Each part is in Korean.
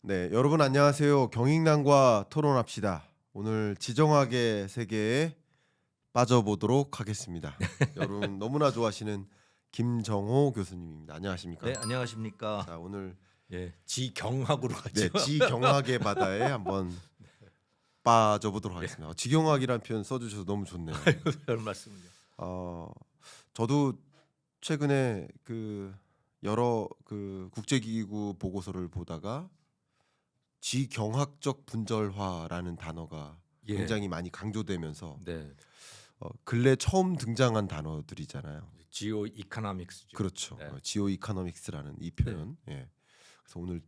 네, 여러분 안녕하세요. 경익난과 토론합시다. 오늘 지정학의 세계에 빠져보도록 하겠습니다. 여러분 너무나 좋아하시는 김정호 교수님입니다. 안녕하십니까? 네, 안녕하십니까. 자, 오늘 예, 지경학으로 네, 가죠. 지경학의 바다에 한번 빠져보도록 하겠습니다. 지경학이라는 표현 써주셔서 너무 좋네요. 별 말씀을요. 저도 최근에 여러 국제기구 보고서를 보다가 지경학적 분절화라는 단어가 예. 굉장히 많이 강조되면서 네, 근래 처음 등장한 단어들이잖아요. 지오 이코노믹스죠. 그렇죠. 네. 지오 이코노믹스라는 이 표현. 예. 그래서 오늘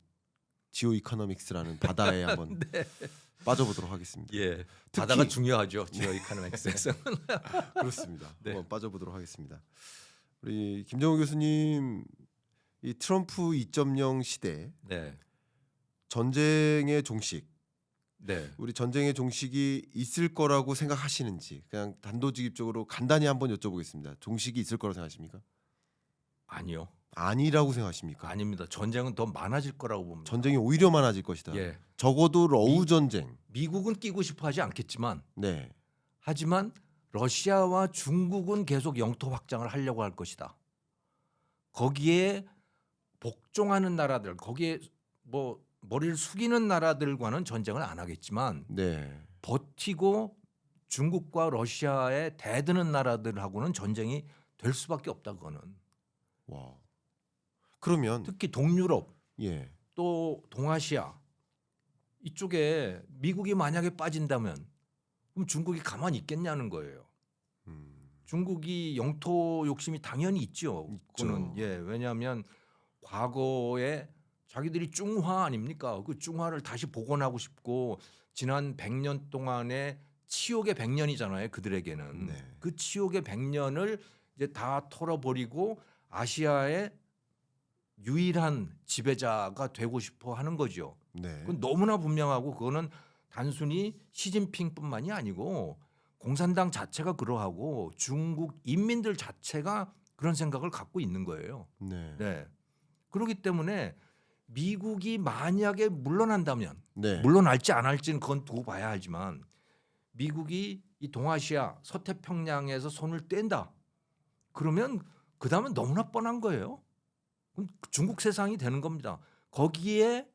지오 이코노믹스라는 바다에 한번 빠져보도록 하겠습니다. 예, 특히- 바다가 중요하죠. 지오 이코노믹스에서. 그렇습니다. 네. 한번 빠져보도록 하겠습니다. 우리 김정우 교수님, 이 트럼프 2.0 시대 네, 전쟁의 종식, 네. 우리 전쟁의 종식이 있을 거라고 생각하시는지 그냥 단도직입적으로 간단히 한번 여쭤보겠습니다. 종식이 있을 거라고 생각하십니까? 아니요, 아니라고 생각하십니까? 아닙니다. 전쟁은 더 많아질 거라고 봅니다. 전쟁이 오히려 많아질 것이다. 예, 적어도 러우 전쟁. 미국은 끼고 싶어하지 않겠지만, 네, 하지만 러시아와 중국은 계속 영토 확장을 하려고 할 것이다. 거기에 복종하는 나라들, 거기에 뭐 머리를 숙이는 나라들과는 전쟁을 안 하겠지만 네, 버티고 중국과 러시아에 대드는 나라들하고는 전쟁이 될 수밖에 없다. 그거는 와. 그러면 특히 동유럽 예, 또 동아시아 이쪽에 미국이 만약에 빠진다면 그럼 중국이 가만히 있겠냐는 거예요. 중국이 영토 욕심이 당연히 있죠. 그거는 있죠. 예, 왜냐하면 과거에 자기들이 중화 아닙니까? 그 중화를 다시 복원하고 싶고 지난 100년 동안의 치욕의 100년이잖아요. 그들에게는 네. 그 치욕의 100년을 이제 다 털어버리고 아시아의 유일한 지배자가 되고 싶어 하는 거죠. 네, 그건 너무나 분명하고 그거는 단순히 시진핑뿐만이 아니고 공산당 자체가 그러하고 중국 인민들 자체가 그런 생각을 갖고 있는 거예요. 네, 네. 그렇기 때문에 미국이 만약에 물러난다면 네, 물러날지 안 할지는 그건 두고 봐야 하지만 미국이 이 동아시아 서태평양에서 손을 뗀다. 그러면 그다음은 너무나 뻔한 거예요. 그럼 중국 세상이 되는 겁니다. 거기에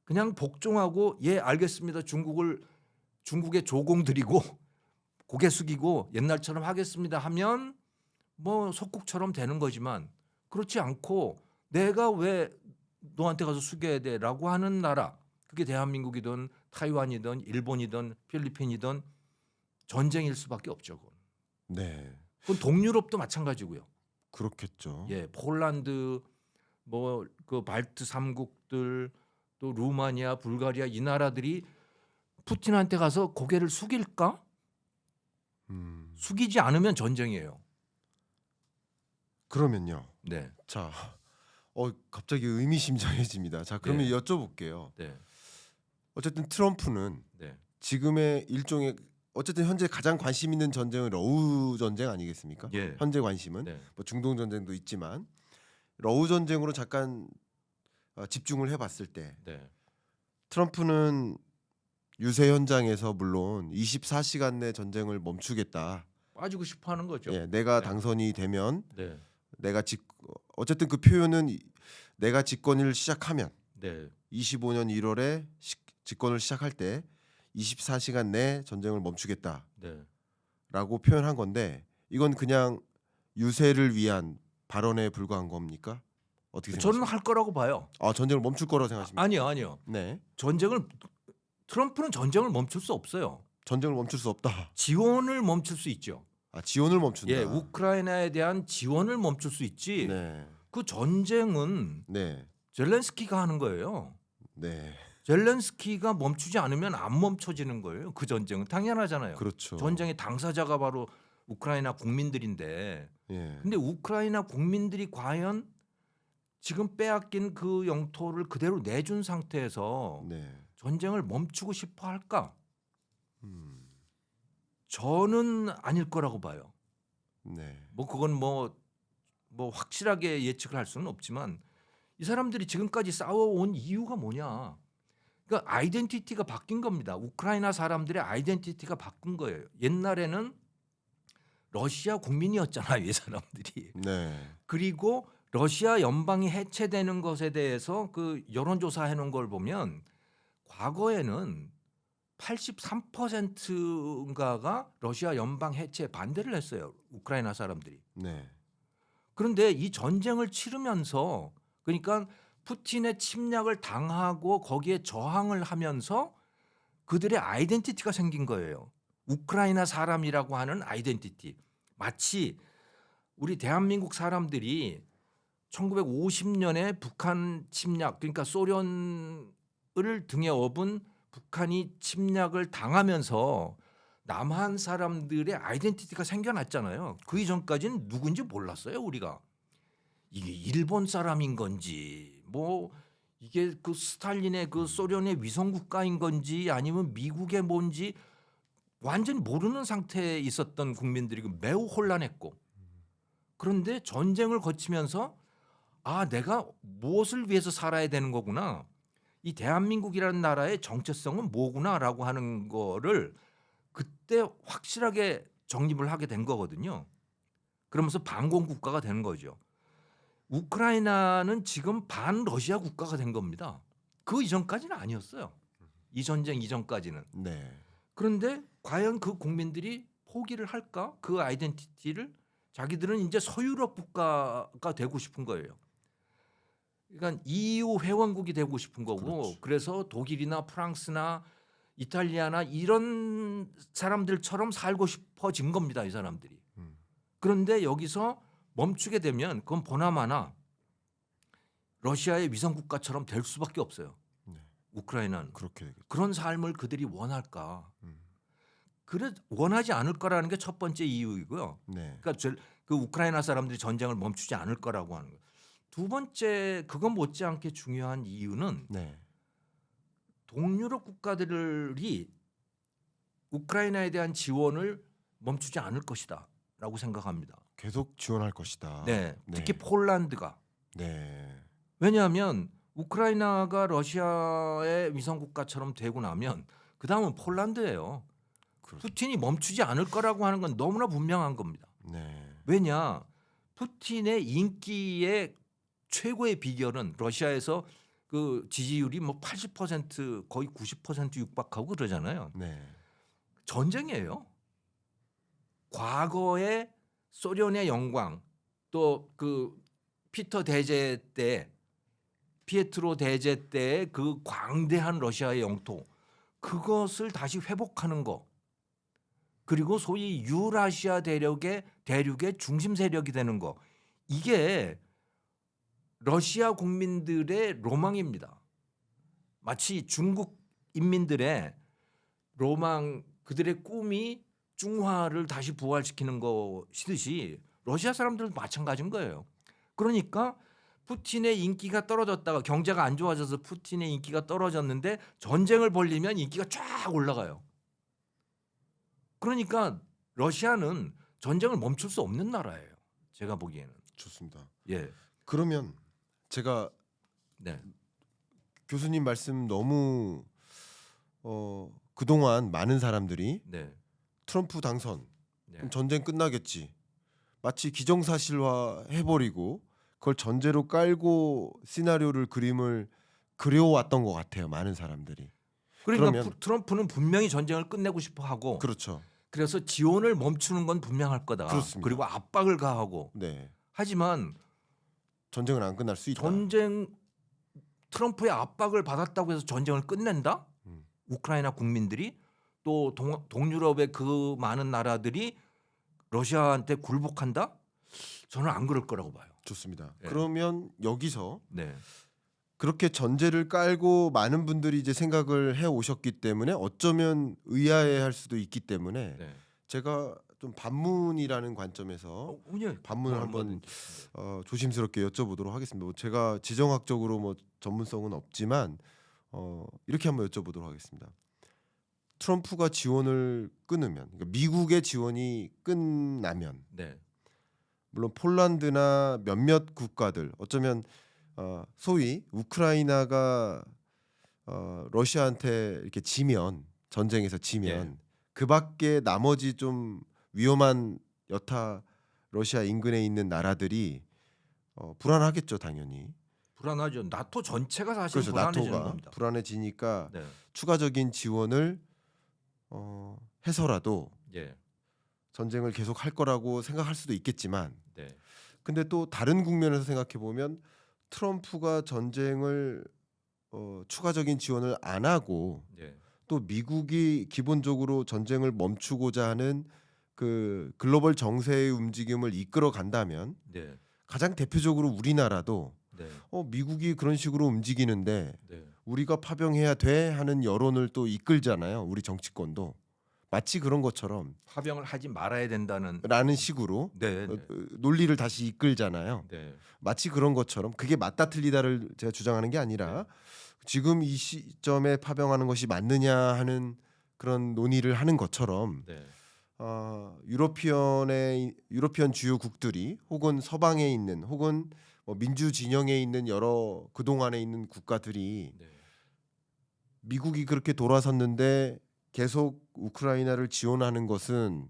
그냥 복종하고 예 알겠습니다. 중국의 조공 드리고 고개 숙이고 옛날처럼 하겠습니다 하면 뭐 속국처럼 되는 거지만 그렇지 않고 내가 왜 너한테 가서 숙여야 돼라고 하는 나라 그게 대한민국이든 타이완이든 일본이든 필리핀이든 전쟁일 수밖에 없죠. 그건. 네. 그건 동유럽도 마찬가지고요. 그렇겠죠. 예, 폴란드 뭐 그 발트 3국들 또 루마니아, 불가리아 이 나라들이 푸틴한테 가서 고개를 숙일까? 숙이지 않으면 전쟁이에요. 그러면요. 네, 자, 갑자기 의미심장해집니다. 자, 그러면 네. 여쭤볼게요. 네, 어쨌든 트럼프는 네, 지금의 일종의 어쨌든 현재 가장 관심 있는 전쟁은 러우 전쟁 아니겠습니까? 예, 현재 관심은 네, 뭐 중동 전쟁도 있지만 러우 전쟁으로 잠깐 집중을 해봤을 때 네, 트럼프는 유세 현장에서 물론 24시간 내 전쟁을 멈추겠다. 빠지고 싶어하는 거죠. 예, 내가 네. 당선이 되면 네, 내가 어쨌든 그 표현은 내가 집권을 시작하면 네, 25년 1월에 집권을 시작할 때 24시간 내 전쟁을 멈추겠다라고 네. 표현한 건데 이건 그냥 유세를 위한 발언에 불과한 겁니까? 어떻게 저는 생각하십니까? 할 거라고 봐요. 전쟁을 멈출 거라고 생각하십니까? 아니요. 네, 트럼프는 전쟁을 멈출 수 없어요. 전쟁을 멈출 수 없다. 지원을 멈출 수 있죠. 지원을 멈춘다. 예, 우크라이나에 대한 지원을 멈출 수 있지. 네, 그 전쟁은 네, 젤렌스키가 하는 거예요. 네, 젤렌스키가 멈추지 않으면 안 멈춰지는 거예요. 그 전쟁은 당연하잖아요. 그렇죠. 전쟁의 당사자가 바로 우크라이나 국민들인데 예, 근데 우크라이나 국민들이 과연 지금 빼앗긴 그 영토를 그대로 내준 상태에서 네, 전쟁을 멈추고 싶어 할까? 음, 저는 아닐 거라고 봐요. 네, 뭐 그건 뭐 확실하게 예측을 할 수는 없지만 이 사람들이 지금까지 싸워온 이유가 뭐냐? 그러니까 아이덴티티가 바뀐 겁니다. 우크라이나 사람들의 아이덴티티가 바꾼 거예요. 옛날에는 러시아 국민이었잖아요, 이 사람들이. 네. 그리고 러시아 연방이 해체되는 것에 대해서 그 여론조사 해놓은 걸 보면 과거에는 83%인가가 러시아 연방 해체에 반대를 했어요. 우크라이나 사람들이. 네. 그런데 이 전쟁을 치르면서 그러니까 푸틴의 침략을 당하고 거기에 저항을 하면서 그들의 아이덴티티가 생긴 거예요. 우크라이나 사람이라고 하는 아이덴티티. 마치 우리 대한민국 사람들이 1950년에 북한 침략 그러니까 소련을 등에 업은 북한이 침략을 당하면서 남한 사람들의 아이덴티티가 생겨났잖아요. 그 이전까지는 누군지 몰랐어요, 우리가. 이게 일본 사람인 건지 뭐 이게 그 스탈린의 그 소련의 위성 국가인 건지 아니면 미국의 뭔지 완전히 모르는 상태에 있었던 국민들이 매우 혼란했고 그런데 전쟁을 거치면서 아 내가 무엇을 위해서 살아야 되는 거구나. 이 대한민국이라는 나라의 정체성은 뭐구나라고 하는 거를 그때 확실하게 정립을 하게 된 거거든요. 그러면서 반공 국가가 되는 거죠. 우크라이나는 지금 반 러시아 국가가 된 겁니다. 그 이전까지는 아니었어요. 이 전쟁 이전까지는. 네. 그런데 과연 그 국민들이 포기를 할까? 그 아이덴티티를 자기들은 이제 서유럽 국가가 되고 싶은 거예요. 그러니까 EU 회원국이 되고 싶은 거고 그렇죠. 그래서 독일이나 프랑스나 이탈리아나 이런 사람들처럼 살고 싶어진 겁니다. 이 사람들이. 그런데 여기서 멈추게 되면 그건 보나마나 러시아의 위성 국가처럼 될 수밖에 없어요. 네. 우크라이나는. 그렇게 되겠죠. 그런 삶을 그들이 원할까? 음. 그래 원하지 않을 거라는 게 첫 번째 이유이고요. 네. 그러니까 그 우크라이나 사람들이 전쟁을 멈추지 않을 거라고 하는 거예요. 두 번째 그건 못지않게 중요한 이유는 네. 동유럽 국가들이 우크라이나에 대한 지원을 멈추지 않을 것이다라고 생각합니다. 계속 지원할 것이다. 네, 네. 특히 폴란드가. 네. 왜냐하면 우크라이나가 러시아의 위성 국가처럼 되고 나면 그 다음은 폴란드예요. 그렇죠. 푸틴이 멈추지 않을 거라고 하는 건 너무나 분명한 겁니다. 네. 왜냐? 푸틴의 인기의 최고의 비결은 러시아에서 그 지지율이 뭐 80% 거의 90% 육박하고 그러잖아요. 네. 전쟁이에요. 과거에 소련의 영광 또 그 피터 대제 때 피에트로 대제 때의 그 광대한 러시아의 영토 그것을 다시 회복하는 거 그리고 소위 유라시아 대륙의 중심 세력이 되는 거 이게 러시아 국민들의 로망입니다. 마치 중국 인민들의 로망 그들의 꿈이 중화를 다시 부활시키는 것이듯이 러시아 사람들도 마찬가지인 거예요. 그러니까 푸틴의 인기가 떨어졌다가 경제가 안 좋아져서 푸틴의 인기가 떨어졌는데 전쟁을 벌리면 인기가 쫙 올라가요. 그러니까 러시아는 전쟁을 멈출 수 없는 나라예요. 제가 보기에는. 좋습니다. 예. 그러면 제가 네. 교수님 말씀 너무 그동안 많은 사람들이 네. 트럼프 당선 네. 그럼 전쟁 끝나겠지. 마치 기정사실화 해버리고 그걸 전제로 깔고 시나리오를 그림을 그려왔던 것 같아요. 많은 사람들이. 그러니까 그러면- 트럼프는 분명히 전쟁을 끝내고 싶어 하고 그렇죠. 그래서 지원을 멈추는 건 분명할 거다. 그렇습니다. 그리고 압박을 가하고 네. 하지만 전쟁은 안 끝날 수 있다. 트럼프의 압박을 받았다고 해서 전쟁을 끝낸다? 음. 우크라이나 국민들이 또 동유럽의 그 많은 나라들이 러시아한테 굴복한다? 저는 안 그럴 거라고 봐요. 좋습니다. 예. 그러면 여기서 네. 그렇게 전제를 깔고 많은 분들이 이제 생각을 해 오셨기 때문에 어쩌면 의아해할 수도 있기 때문에 네. 제가 좀 반문이라는 관점에서 예. 반문을 한번 조심스럽게 여쭤보도록 하겠습니다. 뭐 제가 지정학적으로 뭐 전문성은 없지만 이렇게 한번 여쭤보도록 하겠습니다. 트럼프가 지원을 끊으면 그러니까 미국의 지원이 끝나면 네. 물론 폴란드나 몇몇 국가들 어쩌면 소위 우크라이나가 러시아한테 이렇게 지면 전쟁에서 지면 예. 그밖에 나머지 좀 위험한 여타 러시아 인근에 있는 나라들이 불안하겠죠, 당연히. 불안하죠. 나토 전체가 사실 그래서 불안해지는 나토가 겁니다. 불안해지니까 네. 추가적인 지원을 해서라도 예. 전쟁을 계속 할 거라고 생각할 수도 있겠지만, 네. 근데 또 다른 국면에서 생각해 보면 트럼프가 전쟁을 추가적인 지원을 안 하고 네. 또 미국이 기본적으로 전쟁을 멈추고자 하는 그 글로벌 정세의 움직임을 이끌어 간다면 네. 가장 대표적으로 우리나라도 네. 미국이 그런 식으로 움직이는데 네. 우리가 파병해야 돼 하는 여론을 또 이끌잖아요. 우리 정치권도 마치 그런 것처럼 파병을 하지 말아야 된다는 라는 식으로 네. 네. 논리를 다시 이끌잖아요. 네. 마치 그런 것처럼 그게 맞다 틀리다를 제가 주장하는 게 아니라 지금 이 시점에 파병하는 것이 맞느냐 하는 그런 논의를 하는 것처럼 네. 유러피언 주요국들이 혹은 서방에 있는 혹은 뭐 민주 진영에 있는 여러 그 동안에 있는 국가들이 네. 미국이 그렇게 돌아섰는데 계속 우크라이나를 지원하는 것은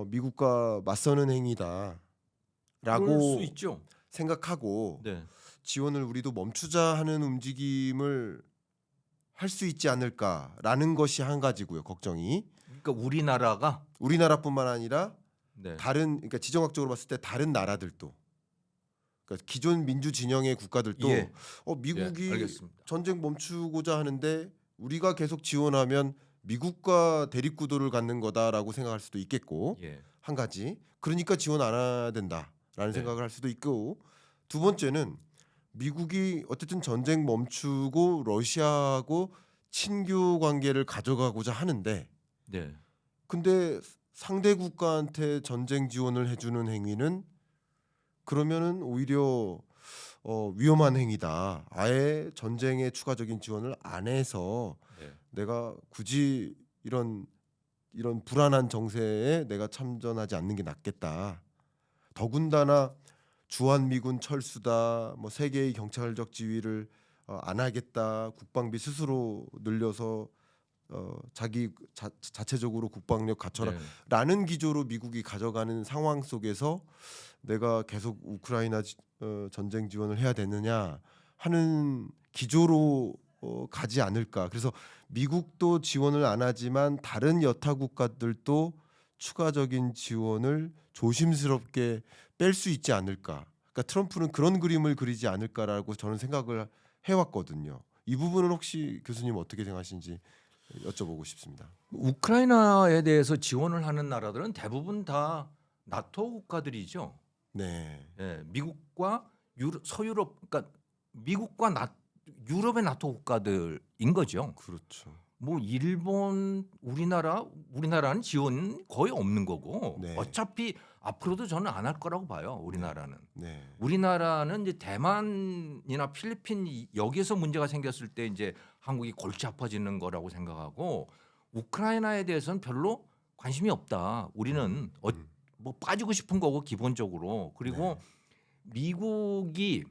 미국과 맞서는 행위다라고 그럴 수 있죠. 생각하고 네. 지원을 우리도 멈추자 하는 움직임을 할 수 있지 않을까라는 것이 한 가지고요. 걱정이 그러니까 우리나라가 우리나라뿐만 아니라 네. 그러니까 지정학적으로 봤을 때 다른 나라들도, 그러니까 기존 민주 진영의 국가들도 예. 미국이 예, 알겠습니다. 전쟁 멈추고자 하는데 우리가 계속 지원하면 미국과 대립 구도를 갖는 거다라고 생각할 수도 있겠고, 예. 한 가지 그러니까 지원 안 해야 네. 된다라는 생각을 할 수도 있고, 두 번째는 미국이 어쨌든 전쟁 멈추고 러시아하고 친교 관계를 가져가고자 하는데, 네. 근데 상대 국가한테 전쟁 지원을 해주는 행위는 그러면은 오히려 위험한 행위다. 아예 전쟁에 추가적인 지원을 안 해서 네. 내가 굳이 이런 불안한 정세에 내가 참전하지 않는 게 낫겠다. 더군다나 주한미군 철수다, 뭐 세계의 경찰적 지위를 안 하겠다, 국방비 스스로 늘려서 자기 자체적으로 국방력 네. 갖춰라라는 기조로 미국이 가져가는 상황 속에서 내가 계속 우크라이나 전쟁 지원을 해야 되느냐 하는 기조로 가지 않을까. 그래서 미국도 지원을 안 하지만 다른 여타 국가들도 추가적인 지원을 조심스럽게 뺄 수 있지 않을까. 그러니까 트럼프는 그런 그림을 그리지 않을까라고 저는 생각을 해왔거든요. 이 부분은 혹시 교수님 어떻게 생각하시는지 여쭤보고 싶습니다. 우크라이나에 대해서 지원을 하는 나라들은 대부분 다 나토 국가들이죠. 네, 예, 미국과 서유럽, 그러니까 미국과 유럽의 나토 국가들인 거죠. 그렇죠. 뭐 일본, 우리나라는 지원 거의 없는 거고 네. 어차피 앞으로도 저는 안 할 거라고 봐요. 우리나라는. 네, 우리나라는 이제 대만이나 필리핀 여기에서 문제가 생겼을 때 이제 한국이 골치 아파지는 거라고 생각하고 우크라이나에 대해서는 별로 관심이 없다. 우리는 뭐 빠지고 싶은 거고 기본적으로. 그리고 미국이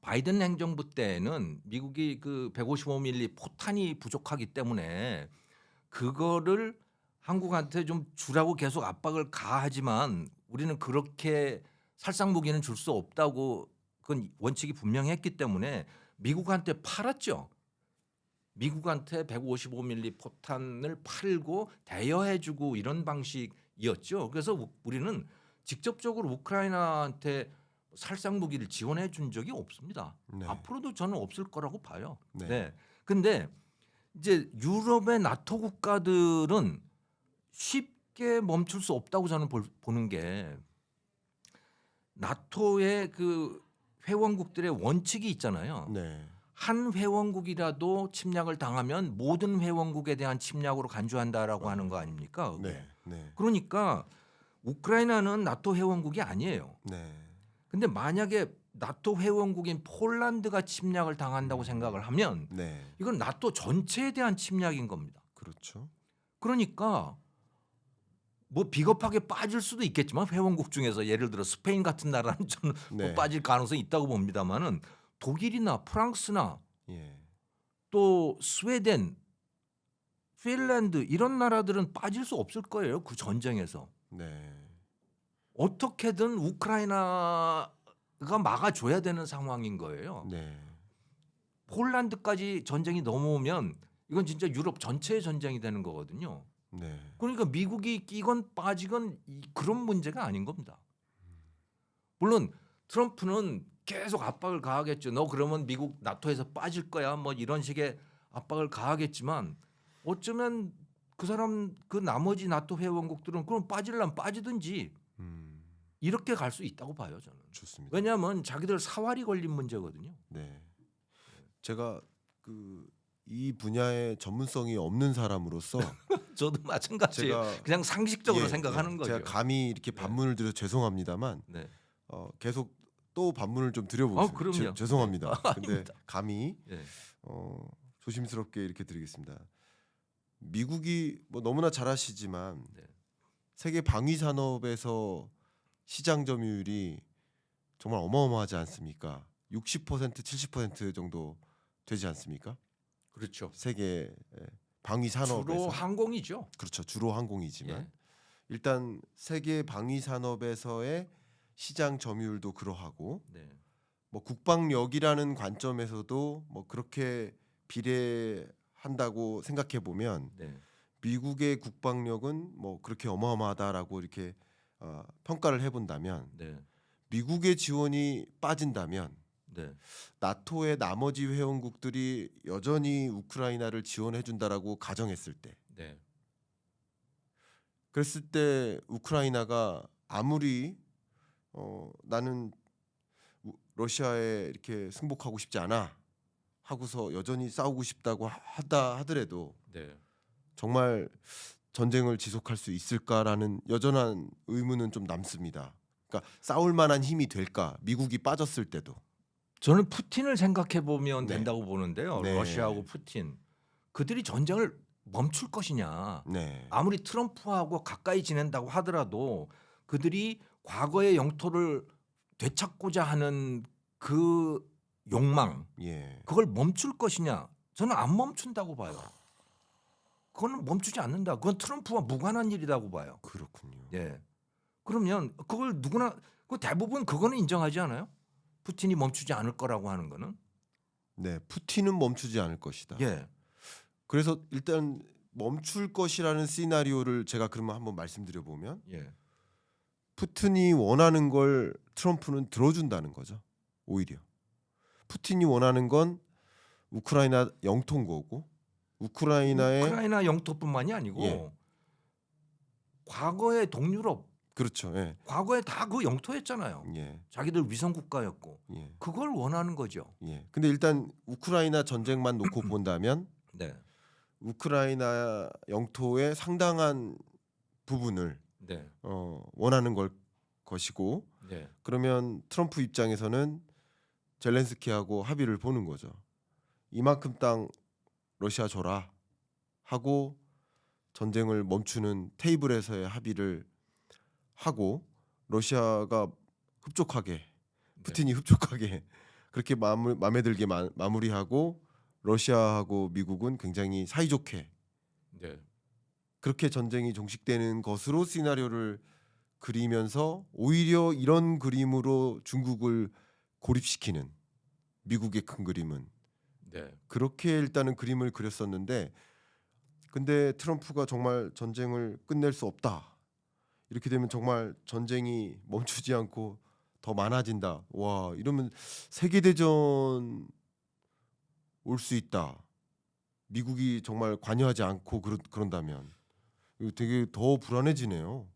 바이든 행정부 때는 미국이 그 155mm 포탄이 부족하기 때문에 그거를 한국한테 좀 주라고 계속 압박을 가하지만 우리는 그렇게 살상 무기는 줄 수 없다고 그건 원칙이 분명했기 때문에 미국한테 팔았죠. 미국한테 155mm 포탄을 팔고 대여해주고 이런 방식이었죠. 그래서 우리는 직접적으로 우크라이나한테 살상 무기를 지원해 준 적이 없습니다. 네. 앞으로도 저는 없을 거라고 봐요. 네. 네. 근데 이제 유럽의 나토 국가들은 쉽게 멈출 수 없다고 저는 보는 게 나토의 그 회원국들의 원칙이 있잖아요. 네, 한 회원국이라도 침략을 당하면 모든 회원국에 대한 침략으로 간주한다라고 하는 거 아닙니까? 그게. 네, 네, 그러니까 우크라이나는 나토 회원국이 아니에요. 네, 근데 만약에 나토 회원국인 폴란드가 침략을 당한다고 생각을 하면 네, 이건 나토 전체에 대한 침략인 겁니다. 그렇죠. 그러니까 뭐 비겁하게 빠질 수도 있겠지만 회원국 중에서 예를 들어 스페인 같은 나라는 저는 네, 뭐 빠질 가능성이 있다고 봅니다만은 독일이나 프랑스나 예, 또 스웨덴, 핀란드 이런 나라들은 빠질 수 없을 거예요. 그 전쟁에서. 네. 어떻게든 우크라이나가 막아줘야 되는 상황인 거예요. 네. 폴란드까지 전쟁이 넘어오면 이건 진짜 유럽 전체의 전쟁이 되는 거거든요. 네. 그러니까 미국이 끼건 빠지건 그런 문제가 아닌 겁니다. 물론 트럼프는 계속 압박을 가하겠죠. 너 그러면 미국 나토에서 빠질 거야. 뭐 이런 식의 압박을 가하겠지만 어쩌면 그 사람 그 나머지 나토 회원국들은 그럼 빠질라면 빠지든지 이렇게 갈 수 있다고 봐요 저는. 좋습니다. 왜냐하면 자기들 사활이 걸린 문제거든요. 네. 제가 이 분야에 전문성이 없는 사람으로서 저도 마찬가지예요. 제가 그냥 상식적으로 예, 생각하는 예, 거죠. 제가 감히 이렇게 네. 반문을 드려 죄송합니다만 네. 계속 또 반문을 좀 드려보겠습니다. 그럼요. 죄송합니다. 네. 근데 아닙니다. 감히 네. 조심스럽게 이렇게 드리겠습니다. 미국이 뭐 너무나 잘 아시지만 네. 세계 방위 산업에서 시장 점유율이 정말 어마어마하지 않습니까? 60% 70% 정도 되지 않습니까? 그렇죠. 세계 방위 산업에서 주로 항공이죠. 그렇죠. 주로 항공이지만 예. 일단 세계 방위 산업에서의 시장 점유율도 그러하고 네. 뭐 국방력이라는 관점에서도 뭐 그렇게 비례한다고 생각해 보면 네. 미국의 국방력은 뭐 그렇게 어마어마하다라고 이렇게 평가를 해본다면 네. 미국의 지원이 빠진다면 네. 나토의 나머지 회원국들이 여전히 우크라이나를 지원해 준다라고 가정했을 때 네. 그랬을 때 우크라이나가 아무리 나는 러시아에 이렇게 승복하고 싶지 않아 하고서 여전히 싸우고 싶다고 하더라도 네. 정말 전쟁을 지속할 수 있을까라는 여전한 의문은 좀 남습니다. 그러니까 싸울 만한 힘이 될까? 미국이 빠졌을 때도. 저는 푸틴을 생각해 보면 네. 된다고 보는데요. 네. 러시아하고 푸틴 그들이 전쟁을 멈출 것이냐. 네. 아무리 트럼프하고 가까이 지낸다고 하더라도 그들이 과거의 영토를 되찾고자 하는 그 욕망 예. 그걸 멈출 것이냐. 저는 안 멈춘다고 봐요. 그거는 멈추지 않는다. 그건 트럼프와 무관한 일이라고 봐요. 그렇군요. 예. 그러면 그걸 누구나 대부분 그거는 인정하지 않아요? 푸틴이 멈추지 않을 거라고 하는 거는. 네, 푸틴은 멈추지 않을 것이다. 예. 그래서 일단 멈출 것이라는 시나리오를 제가 그러면 한번 말씀드려 보면 예. 푸틴이 원하는 걸 트럼프는 들어준다는 거죠. 오히려 푸틴이 원하는 건 우크라이나 영토인 거고 우크라이나 영토뿐만이 아니고 예. 과거의 동유럽, 그렇죠. 예. 과거에 다 그 영토였잖아요. 예. 자기들 위성 국가였고 예. 그걸 원하는 거죠. 예. 근데 일단 우크라이나 전쟁만 놓고 본다면 네, 우크라이나 영토의 상당한 부분을 네, 원하는 것이고 네, 그러면 트럼프 입장에서는 젤렌스키하고 합의를 보는 거죠. 이만큼 땅 러시아 줘라 하고 전쟁을 멈추는 테이블에서의 합의를 하고 러시아가 흡족하게 푸틴이 흡족하게 그렇게 마음에 들게 마무리하고 러시아하고 미국은 굉장히 사이좋게 네. 그렇게 전쟁이 종식되는 것으로 시나리오를 그리면서 오히려 이런 그림으로 중국을 고립시키는 미국의 큰 그림은 네. 그렇게 일단은 그림을 그렸었는데 근데 트럼프가 정말 전쟁을 끝낼 수 없다. 이렇게 되면 정말 전쟁이 멈추지 않고 더 많아진다. 와, 이러면 세계대전 올 수 있다. 미국이 정말 관여하지 않고 그런다면 이거 되게 더 불안해지네요.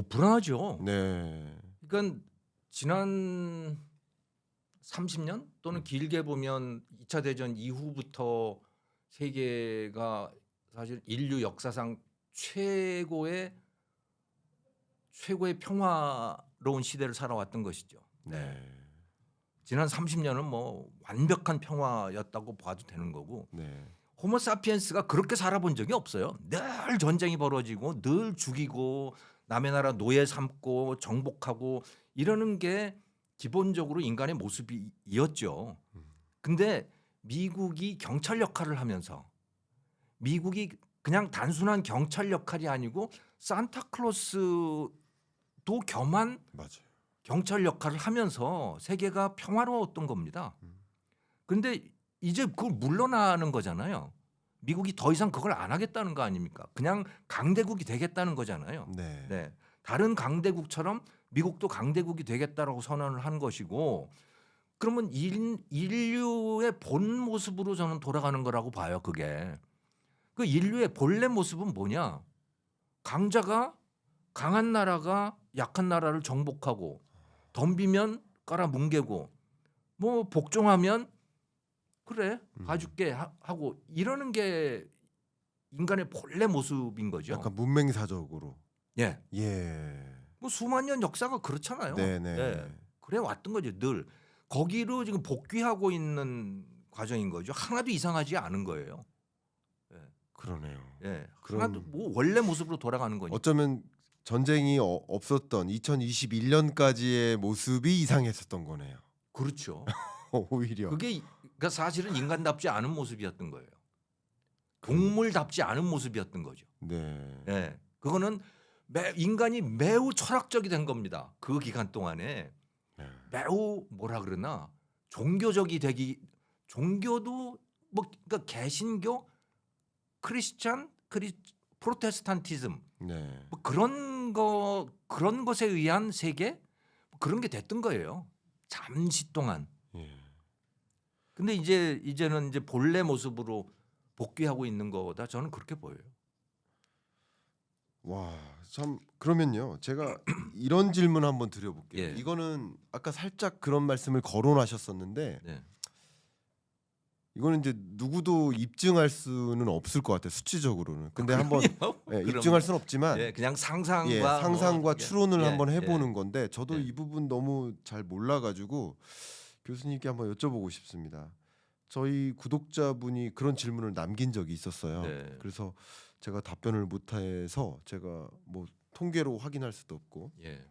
불안하죠. 네. 그러니까 지난 30년 또는 길게 보면 2차 대전 이후부터 세계가 사실 인류 역사상 최고의 평화로운 시대를 살아왔던 것이죠. 네. 지난 30년은 뭐 완벽한 평화였다고 봐도 되는 거고 네. 호모사피엔스가 그렇게 살아본 적이 없어요. 늘 전쟁이 벌어지고 늘 죽이고 남의 나라 노예 삼고 정복하고 이러는 게 기본적으로 인간의 모습이었죠. 근데 미국이 경찰 역할을 하면서 미국이 그냥 단순한 경찰 역할이 아니고 산타클로스도 겸한 맞아요. 경찰 역할을 하면서 세계가 평화로웠던 겁니다. 그런데 이제 그걸 물러나는 거잖아요. 미국이 더 이상 그걸 안 하겠다는 거 아닙니까? 그냥 강대국이 되겠다는 거잖아요. 네. 네. 다른 강대국처럼 미국도 강대국이 되겠다라고 선언을 한 것이고 그러면 인류의 본 모습으로 저는 돌아가는 거라고 봐요. 그게. 그 인류의 본래 모습은 뭐냐? 강자가 강한 나라가 약한 나라를 정복하고 덤비면 깔아뭉개고 뭐 복종하면 그래 봐줄게 하고 이러는 게 인간의 본래 모습인 거죠. 약간 문맹사적으로. 예. 예. 뭐 수만 년 역사가 그렇잖아요. 네네. 예. 그래 왔던 거죠. 늘 거기로 지금 복귀하고 있는 과정인 거죠. 하나도 이상하지 않은 거예요. 그러네요. 예. 그럼- 하나도 뭐 원래 모습으로 돌아가는 거니까. 어쩌면 전쟁이 없었던 2021년까지의 모습이 이상했었던 거네요. 그렇죠. 오히려. 그게 그러니까 사실은 인간답지 않은 모습이었던 거예요. 동물답지 않은 모습이었던 거죠. 네. 예. 그거는 인간이 매우 철학적이 된 겁니다. 그 기간 동안에 네. 매우 뭐라 그러나 종교도 뭐 그러니까 개신교, 프로테스탄티즘 네. 뭐 그런 것에 의한 세계 뭐 그런 게 됐던 거예요. 잠시 동안. 예. 근데 이제는 이제 본래 모습으로 복귀하고 있는 거다. 저는 그렇게 보여요. 와, 참 그러면요. 제가 이런 질문 한번 드려볼게요. 예. 이거는 아까 살짝 그런 말씀을 거론하셨었는데 네. 이거는 이제 누구도 입증할 수는 없을 것 같아요. 수치적으로는. 근데 한번 예, 입증할 수는 없지만 예, 그냥 상상과 예, 상상과 뭐, 추론을 예, 한번 예. 해보는 건데 저도 예. 이 부분 너무 잘 몰라가지고 교수님께 한번 여쭤보고 싶습니다. 저희 구독자분이 그런 질문을 남긴 적이 있었어요. 네. 그래서 제가 답변을 못해서 제가 뭐 통계로 확인할 수도 없고 예.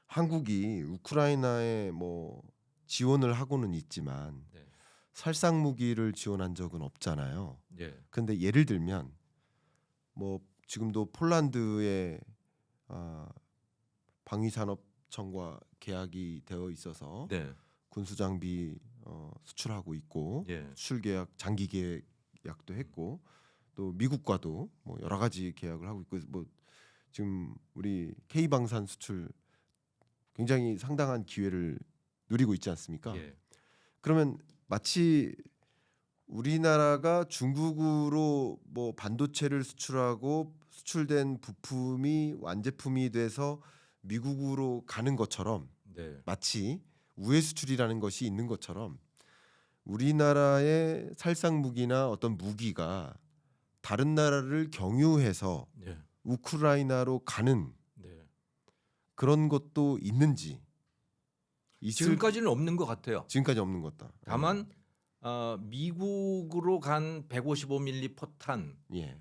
한국이 우크라이나에 뭐 지원을 하고는 있지만 네. 살상 무기를 지원한 적은 없잖아요. 예. 근데 예를 들면 뭐 지금도 폴란드에 방위산업청과 계약이 되어 있어서 네. 군수 장비 수출하고 있고 예. 수출 계약 장기 계약도 했고 또 미국과도 뭐 여러 가지 계약을 하고 있고 뭐 지금 우리 K 방산 수출 굉장히 상당한 기회를 누리고 있지 않습니까? 예. 그러면 마치 우리나라가 중국으로 뭐 반도체를 수출하고 수출된 부품이 완제품이 돼서 미국으로 가는 것처럼 네. 마치 우회 수출이라는 것이 있는 것처럼 우리나라의 살상 무기나 어떤 무기가 다른 나라를 경유해서 예. 우크라이나로 가는 네. 그런 것도 있는지 지금까지는 없는 것 같아요. 지금까지 없는 것다. 다만 미국으로 간 155mm 포탄 예.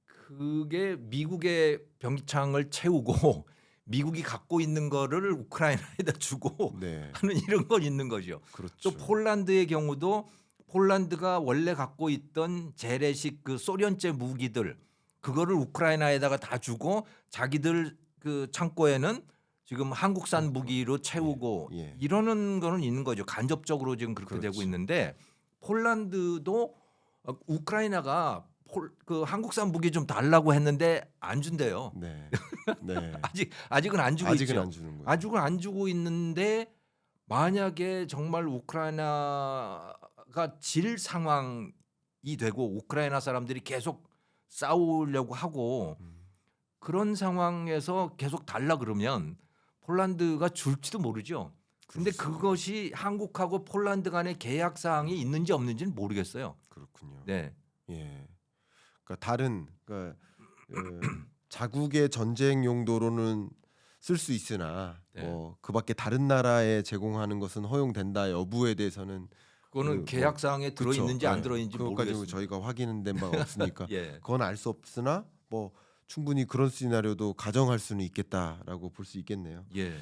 그게 미국의 병기창을 채우고 미국이 갖고 있는 거를 우크라이나에다 주고 네. 하는 이런 건 있는 거죠. 그렇죠. 또 폴란드의 경우도 폴란드가 원래 갖고 있던 재래식 그 소련제 무기들 그거를 우크라이나에다가 다 주고 자기들 그 창고에는 지금 한국산 무기로 채우고 예. 이러는 거는 있는 거죠. 간접적으로 지금 그렇게 그렇죠. 되고 있는데 폴란드도 우크라이나가 그 한국산 무기 좀 달라고 했는데 안 준대요. 네. 네. 아직은 안 주고 아직은 있죠. 안 주는 거예요. 아직은 안 주고 있는데 만약에 정말 우크라이나가 질 상황이 되고 우크라이나 사람들이 계속 싸우려고 하고 그런 상황에서 계속 달라 그러면 폴란드가 줄지도 모르죠. 근데 그것이 한국하고 폴란드 간의 계약 사항이 있는지 없는지는 모르겠어요. 그렇군요. 네. 예. 그러니까 자국의 전쟁 용도로는 쓸 수 있으나 네. 뭐 그밖에 다른 나라에 제공하는 것은 허용된다 여부에 대해서는 그거는 뭐 계약 사항에 들어 있는지 그쵸. 안 예. 들어 있는지 그것까지 모르겠습니다. 저희가 확인된 바가 없으니까 예. 그건 알 수 없으나 뭐 충분히 그런 시나리오도 가정할 수는 있겠다라고 볼 수 있겠네요. 예.